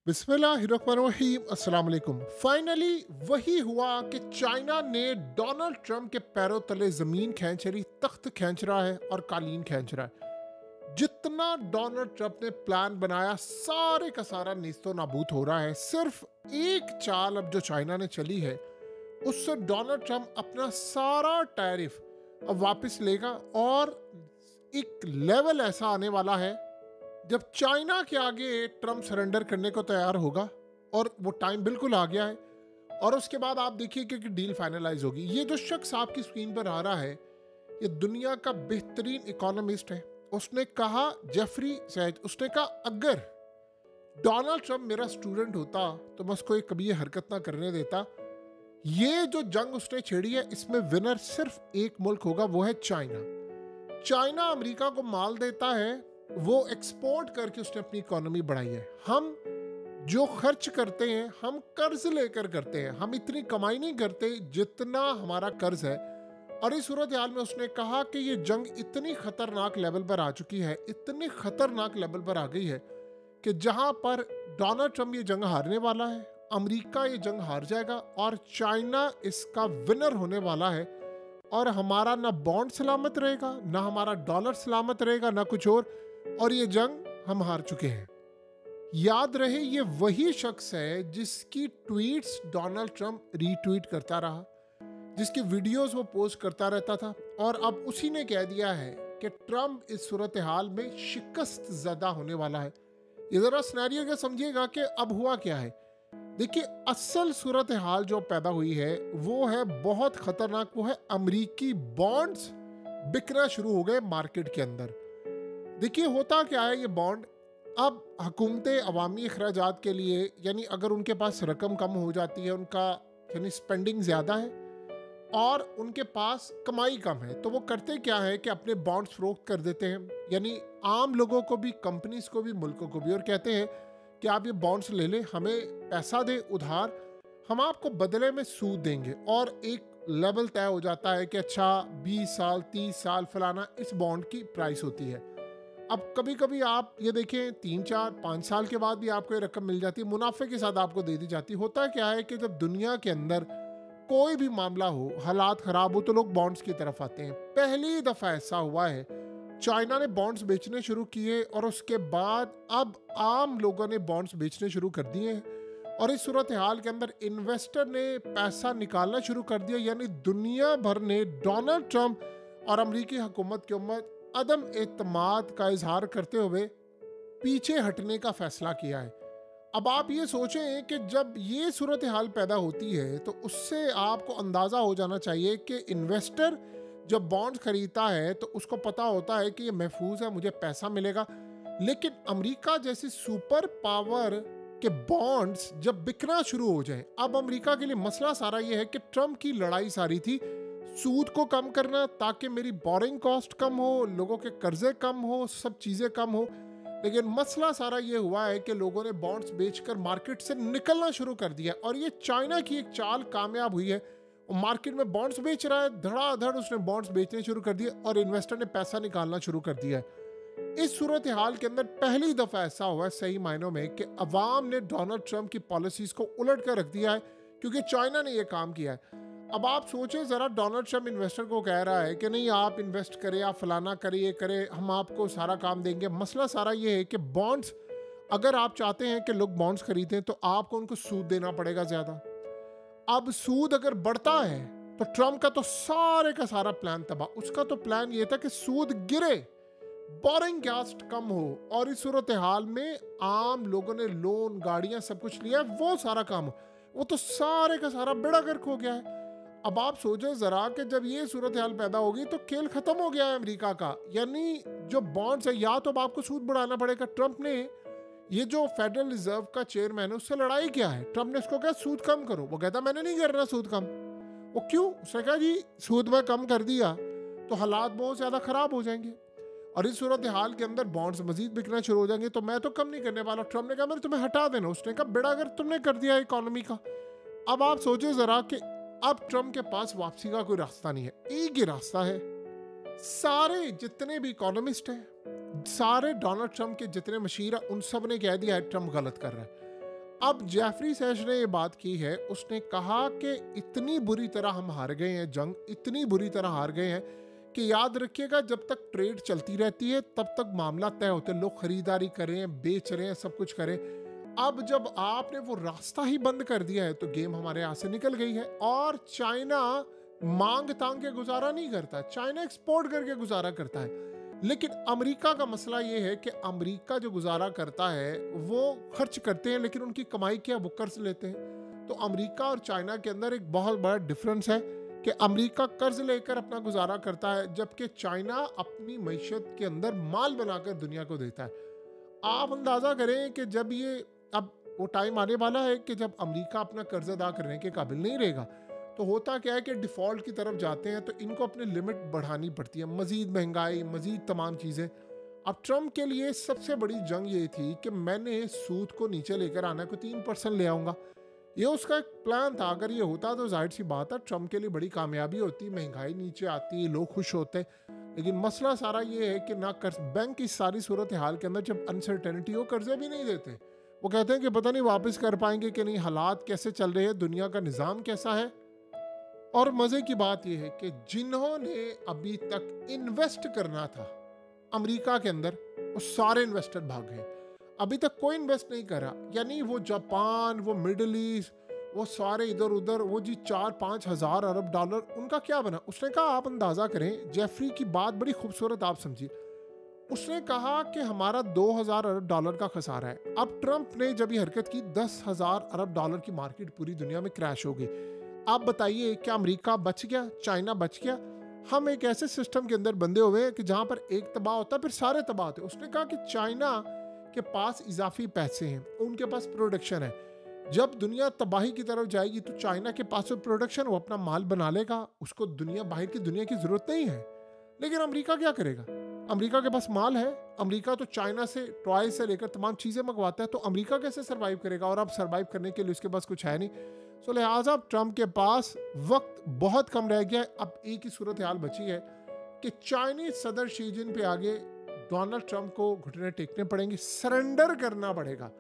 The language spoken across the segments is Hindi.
बिस्मिल्लाहिर्रहमानिर्रहीम अस्सलाम वालेकुम। फाइनली वही हुआ कि चाइना ने डोनाल्ड ट्रंप के पैरों तले जमीन खींच रही, तख्त खींच रहा है और कालीन खींच रहा है। जितना डोनाल्ड ट्रंप ने प्लान बनाया सारे का सारा नीस्तो नाबूद हो रहा है। सिर्फ एक चाल अब जो चाइना ने चली है उससे डोनाल्ड ट्रंप अपना सारा टैरिफ अब वापस लेगा और एक लेवल ऐसा आने वाला है जब चाइना के आगे ट्रंप सरेंडर करने को तैयार होगा और वो टाइम बिल्कुल आ गया है। और उसके बाद आप देखिए कि डील फाइनलाइज होगी। ये जो शख्स आपकी स्क्रीन पर आ रहा है ये दुनिया का बेहतरीन इकोनॉमिस्ट है। उसने कहा, जेफरी सैज, उसने कहा अगर डोनाल्ड ट्रंप मेरा स्टूडेंट होता तो मैं उसको कभी ये हरकत ना करने देता। ये जो जंग उसने छेड़ी है इसमें विनर सिर्फ एक मुल्क होगा, वो है चाइना। चाइना अमेरिका को माल देता है, वो एक्सपोर्ट करके उसने अपनी इकोनॉमी बढ़ाई है। हम जो खर्च करते हैं हम कर्ज लेकर करते हैं, हम इतनी कमाई नहीं करते जितना हमारा कर्ज है। और इस सूरत हाल में उसने कहा कि ये जंग इतनी खतरनाक लेवल पर आ चुकी है, इतनी खतरनाक लेवल पर आ गई है कि जहां पर डोनाल्ड ट्रंप ये जंग हारने वाला है, अमेरिका ये जंग हार जाएगा और चाइना इसका विनर होने वाला है। और हमारा ना बॉन्ड सलामत रहेगा, ना हमारा डॉलर सलामत रहेगा, ना कुछ और ये जंग हम हार चुके हैं। याद रहे ये वही शख्स है जिसकी ट्वीट्स डोनाल्ड ट्रंप रीट्वीट करता रहा, जिसकी वीडियोस वो पोस्ट करता रहता था। और अब उसी ने कह दिया है कि ट्रंप इस सूरत हाल में शिकस्त ज़दा होने वाला है। ये ज़रा सिनेरियो क्या समझिएगा कि अब हुआ क्या है। देखिए असल सूरत हाल जो पैदा हुई है वो है बहुत खतरनाक। वो है अमेरिकी बॉन्ड्स बिकना शुरू हो गए मार्केट के अंदर। देखिए होता क्या है, ये बॉन्ड अब हुकूमतें अवामी अखराजात के लिए, यानी अगर उनके पास रकम कम हो जाती है, उनका यानी स्पेंडिंग ज़्यादा है और उनके पास कमाई कम है, तो वो करते क्या है कि अपने बॉन्ड्स फरोख्त कर देते हैं, यानी आम लोगों को भी, कंपनीज को भी, मुल्कों को भी, और कहते हैं कि आप ये बॉन्ड्स ले लें, हमें पैसा दें उधार, हम आपको बदले में सूद देंगे। और एक लेवल तय हो जाता है कि अच्छा 20 साल 30 साल फलाना इस बॉन्ड की प्राइस होती है। अब कभी कभी आप ये देखें 3 4 5 साल के बाद भी आपको ये रकम मिल जाती है, मुनाफे के साथ आपको दे दी जाती है। होता क्या है कि जब दुनिया के अंदर कोई भी मामला हो, हालात खराब हो, तो लोग बॉन्ड्स की तरफ आते हैं। पहली दफ़ा ऐसा हुआ है चाइना ने बॉन्ड्स बेचने शुरू किए और उसके बाद अब आम लोगों ने बॉन्ड्स बेचने शुरू कर दिए हैं। और इस सूरत हाल के अंदर इन्वेस्टर ने पैसा निकालना शुरू कर दिया, यानी दुनिया भर ने डोनाल्ड ट्रंप और अमेरिकी हुकूमत के ऊपर अदम एतमाद का इजहार करते हुए पीछे हटने का फैसला किया है। अब आप ये सोचें कि जब ये सूरत हाल पैदा होती है तो उससे आपको अंदाज़ा हो जाना चाहिए कि इन्वेस्टर जब बॉन्ड खरीदता है तो उसको पता होता है कि ये महफूज है, मुझे पैसा मिलेगा। लेकिन अमेरिका जैसी सुपर पावर के बॉन्ड्स जब बिकना शुरू हो जाए, अब अमेरिका के लिए मसला सारा ये है कि ट्रंप की लड़ाई सारी थी सूद को कम करना ताकि मेरी बोरिंग कॉस्ट कम हो, लोगों के कर्जे कम हो, सब चीज़ें कम हो। लेकिन मसला सारा ये हुआ है कि लोगों ने बॉन्ड्स बेचकर मार्केट से निकलना शुरू कर दिया। और ये चाइना की एक चाल कामयाब हुई है, मार्केट में बॉन्ड्स बेच रहा है, धड़ाधड़ उसने बॉन्ड्स बेचने शुरू कर दिए और इन्वेस्टर ने पैसा निकालना शुरू कर दिया है। इस सूरत हाल के अंदर पहली दफ़ा ऐसा हुआ है सही मायनों में कि अवाम ने डोनाल्ड ट्रंप की पॉलिसीज़ को उलट कर रख दिया है क्योंकि चाइना ने यह काम किया है। अब आप सोचें ज़रा, डोनाल्ड ट्रंप इन्वेस्टर को कह रहा है कि नहीं आप इन्वेस्ट करें, आप फलाना करें, ये करें, हम आपको सारा काम देंगे। मसला सारा ये है कि बॉन्ड्स, अगर आप चाहते हैं कि लोग बॉन्ड्स खरीदें तो आपको उनको सूद देना पड़ेगा ज़्यादा। अब सूद अगर बढ़ता है तो ट्रंप का तो सारे का सारा प्लान तबाह। उसका तो प्लान ये था कि सूद गिरे, बोरिंग कॉस्ट कम हो, और इस सूरत हाल में आम लोगों ने लोन, गाड़ियां, सब कुछ लिया, वो सारा काम हो। वो तो सारे का सारा बेड़ा गर्क हो गया है। अब आप सोचें जरा कि जब ये सूरत हाल पैदा होगी तो खेल खत्म हो गया है अमेरिका का। यानी जो बॉन्ड्स है, या तो अब आपको सूद बढ़ाना पड़ेगा। ट्रंप ने, ये जो फेडरल रिजर्व का चेयरमैन है, उससे लड़ाई क्या है? ट्रंप ने उसको कहा सूद कम करो, वो कहता मैंने नहीं करना सूद कम। वो क्यों? उसने कहा जी सूद में कम कर दिया तो हालात बहुत ज़्यादा ख़राब हो जाएंगे और इस सूरत हाल के अंदर बॉन्ड्स मजीद बिकना शुरू हो जाएंगे, तो मैं तो कम नहीं करने वाला। ट्रंप ने कहा मैंने तुम्हें हटा देना। उसने कहा बेड़ा अगर तुमने कर दिया इकोनॉमी का। अब आप सोचें ज़रा कि अब ट्रंप के पास वापसी का कोई रास्ता नहीं है, एक ही रास्ता है। सारे जितने भी इकोनॉमिस्ट हैं, सारे डोनाल्ड ट्रंप के जितने मशीर हैं, उन सब ने कह दिया है ट्रंप गलत कर रहा है। अब जेफरी सेश ने ये बात की है, उसने कहा कि इतनी बुरी तरह हम हार गए हैं जंग, इतनी बुरी तरह हार गए हैं कि याद रखिएगा जब तक ट्रेड चलती रहती है तब तक मामला तय होते हैं, लोग खरीदारी करें, बेच रहे हैं, सब कुछ करें। अब जब आपने वो रास्ता ही बंद कर दिया है तो गेम हमारे यहाँ से निकल गई है। और चाइना मांग तांग के गुजारा नहीं करता, चाइना एक्सपोर्ट करके गुजारा करता है। लेकिन अमेरिका का मसला ये है कि अमेरिका जो गुजारा करता है वो खर्च करते हैं, लेकिन उनकी कमाई क्या, वो कर्ज लेते हैं। तो अमेरिका और चाइना के अंदर एक बहुत बड़ा डिफरेंस है कि अमेरिका कर्ज लेकर अपना गुजारा करता है, जबकि चाइना अपनी मईशत के अंदर माल बनाकर दुनिया को देता है। आप अंदाजा करें कि जब ये, अब वो टाइम आने वाला है कि जब अमेरिका अपना कर्ज अदा करने के काबिल नहीं रहेगा, तो होता क्या है कि डिफ़ॉल्ट की तरफ जाते हैं, तो इनको अपनी लिमिट बढ़ानी पड़ती है, मज़ीद महंगाई, मज़ीद तमाम चीज़ें। अब ट्रम्प के लिए सबसे बड़ी जंग ये थी कि मैंने सूद को नीचे लेकर आना है, को 3% ले आऊँगा। ये उसका एक प्लान था। अगर ये होता तो जाहिर सी बात है ट्रम्प के लिए बड़ी कामयाबी होती, महंगाई नीचे आती, लोग खुश होते। लेकिन मसला सारा ये है कि ना कर्ज, बैंक की सारी सूरत हाल के अंदर जब अनसर्टेनिटी हो, कर्जे भी नहीं देते। वो कहते हैं कि पता नहीं वापस कर पाएंगे कि नहीं, हालात कैसे चल रहे हैं, दुनिया का निज़ाम कैसा है। और मज़े की बात यह है कि जिन्होंने अभी तक इन्वेस्ट करना था अमेरिका के अंदर, वो सारे इन्वेस्टर भाग गए। अभी तक कोई इन्वेस्ट नहीं करा, यानी वो जापान, वो मिडल ईस्ट, वो सारे इधर उधर, वो जी 4-5 हज़ार अरब डॉलर उनका क्या बना। उसने कहा, आप अंदाज़ा करें, जेफरी की बात बड़ी खूबसूरत आप समझिए। उसने कहा कि हमारा 2,000 अरब डॉलर का खसारा है। अब ट्रंप ने जब ये हरकत की, 10,000 अरब डॉलर की मार्केट पूरी दुनिया में क्रैश हो गई। आप बताइए, क्या अमेरिका बच गया, चाइना बच गया? हम एक ऐसे सिस्टम के अंदर बंधे हुए हैं कि जहां पर एक तबाह होता है फिर सारे तबाह होते हैं। उसने कहा कि चाइना के पास इजाफी पैसे हैं, उनके पास प्रोडक्शन है। जब दुनिया तबाही की तरफ जाएगी तो चाइना के पास प्रोडक्शन, वो अपना माल बना लेगा, उसको दुनिया, बाहर की दुनिया की जरूरत नहीं है। लेकिन अमेरिका क्या करेगा? अमेरिका के पास माल है, अमेरिका तो चाइना से, टॉय से लेकर तमाम चीज़ें मंगवाता है, तो अमेरिका कैसे सर्वाइव करेगा? और अब सर्वाइव करने के लिए उसके पास कुछ है नहीं। सो लिहाजा ट्रंप के पास वक्त बहुत कम रह गया है। अब एक ही सूरत हाल बची है कि चाइनीज सदर शी जिनपिंग आगे डोनाल्ड ट्रंप को घुटने टेकने पड़ेंगे, सरेंडर करना पड़ेगा।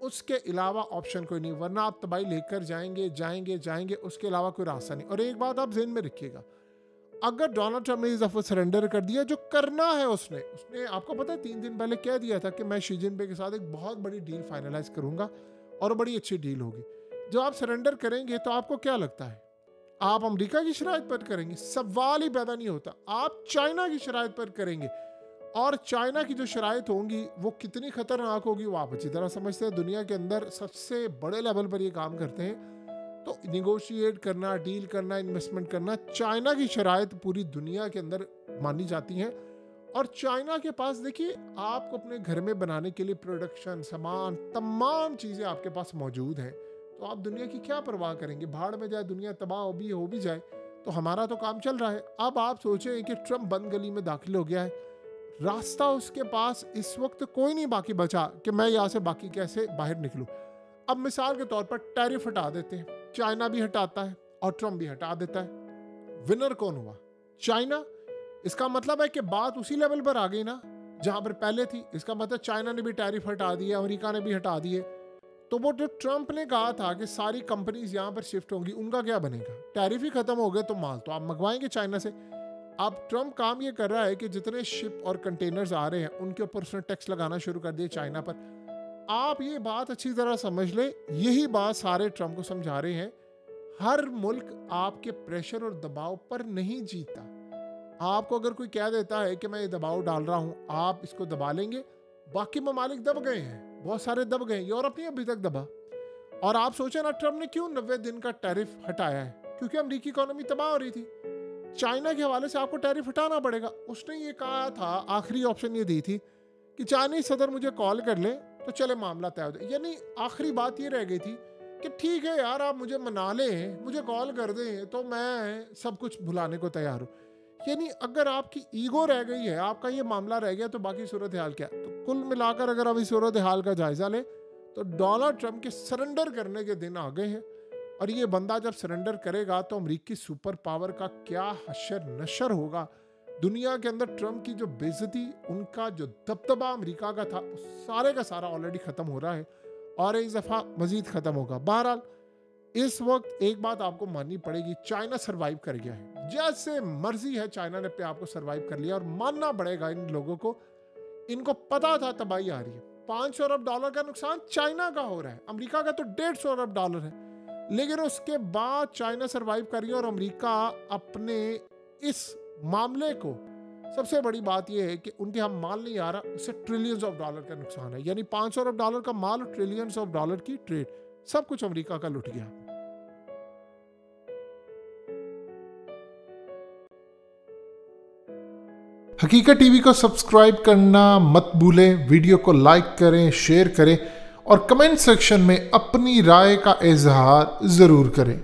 उसके अलावा ऑप्शन कोई नहीं, वरना आप तबाही लेकर जाएंगे जाएंगे जाएंगे, उसके अलावा कोई रास्ता नहीं। और एक बात आप ज़हन में रखिएगा, अगर डोनाल्ड ट्रंप ने इस दफ़ा सरेंडर कर दिया, जो करना है उसने आपको पता है 3 दिन पहले कह दिया था कि मैं शी जिनपिंग के साथ एक बहुत बड़ी डील फाइनलाइज करूंगा और बड़ी अच्छी डील होगी। जो आप सरेंडर करेंगे तो आपको क्या लगता है, आप अमेरिका की शराइत पर करेंगे? सवाल ही पैदा नहीं होता। आप चाइना की शराइत पर करेंगे, और चाइना की जो शराइत होंगी वो कितनी खतरनाक होगी वो आप अच्छी तरह समझते हैं। दुनिया के अंदर सबसे बड़े लेवल पर ये काम करते हैं, तो निगोशिएट करना, डील करना, इन्वेस्टमेंट करना, चाइना की शराइत पूरी दुनिया के अंदर मानी जाती हैं। और चाइना के पास देखिए, आपको अपने घर में बनाने के लिए प्रोडक्शन, सामान, तमाम चीज़ें आपके पास मौजूद हैं, तो आप दुनिया की क्या परवाह करेंगे? भाड़ में जाए दुनिया, तबाह हो भी जाए, तो हमारा तो काम चल रहा है। अब आप सोचें कि ट्रंप बंद गली में दाखिल हो गया है, रास्ता उसके पास इस वक्त कोई नहीं बाकी बचा कि मैं यहाँ से बाकी कैसे बाहर निकलूं। अब मिसाल के तौर पर टैरिफ हटा देते हैं, चाइना भी हटाता है और ट्रंप भी हटा देता है। विनर कौन हुआ? चाइना। इसका मतलब है कि बात उसी लेवल पर आ गई ना जहां पर पहले थी। इसका मतलब चाइना ने भी टैरिफ हटा दिए, अमेरिका ने भी हटा दिए। तो वो जो ट्रंप ने कहा था कि सारी कंपनीज यहाँ पर शिफ्ट होंगी, उनका क्या बनेगा? टैरिफ ही खत्म हो गए तो माल तो आप मंगवाएंगे चाइना से। अब ट्रंप काम ये कर रहा है कि जितने शिप और कंटेनर्स आ रहे हैं उनके ऊपर उसने टैक्स लगाना शुरू कर दिया चाइना पर। आप ये बात अच्छी तरह समझ ले, यही बात सारे ट्रंप को समझा रहे हैं। हर मुल्क आपके प्रेशर और दबाव पर नहीं जीता। आपको अगर कोई कह देता है कि मैं ये दबाव डाल रहा हूं, आप इसको दबा लेंगे, बाकी ममालिक दब गए हैं, बहुत सारे दब गए, यूरोप नहीं अभी तक दबा। और आप सोचें ना, ट्रंप ने क्यों 90 दिन का टैरिफ हटाया है? क्योंकि अमेरिकी इकोनॉमी तबाह हो रही थी। चाइना के हवाले से आपको टैरिफ हटाना पड़ेगा। उसने ये कहा था, आखिरी ऑप्शन ये दी थी कि चाइनीज सदर मुझे कॉल कर ले तो चले मामला तय हो जाए। यानी आखिरी बात ये रह गई थी कि ठीक है यार, आप मुझे मना लें, मुझे कॉल कर दें तो मैं सब कुछ भुलाने को तैयार हूँ। यानी अगर आपकी ईगो रह गई है, आपका ये मामला रह गया, तो बाकी सूरत हाल क्या? तो कुल मिलाकर अगर अभी सूरत हाल का जायजा ले तो डोनाल्ड ट्रंप के सरेंडर करने के दिन आ गए हैं। और ये बंदा जब सरेंडर करेगा तो अमेरिकी सुपर पावर का क्या हशर नशर होगा दुनिया के अंदर। ट्रंप की जो बेइज्जती, उनका जो दबदबा अमेरिका का था, सारे का सारा ऑलरेडी खत्म हो रहा है। और इस दफ़ा मज़ीद ख़त्म होगा। बहरहाल इस वक्त एक बात आपको माननी पड़ेगी, चाइना सरवाइव कर गया है। जैसे मर्जी है चाइना ने पे आपको सरवाइव कर लिया और मानना पड़ेगा इन लोगों को। इनको पता था तबाही आ रही है। $500 अरब का नुकसान चाइना का हो रहा है, अमेरिका का तो $150 अरब है, लेकिन उसके बाद चाइना सरवाइव कर रही है और अमेरिका अपने इस मामले को, सबसे बड़ी बात यह है कि उनके यहाँ माल नहीं आ रहा, उससे ट्रिलियंस ऑफ डॉलर का नुकसान है। यानी $500 अरब का माल और ट्रिलियंस ऑफ डॉलर की ट्रेड, सब कुछ अमेरिका का लुट गया। हकीकत टीवी को सब्सक्राइब करना मत भूलें, वीडियो को लाइक करें, शेयर करें और कमेंट सेक्शन में अपनी राय का इजहार ज़रूर करें।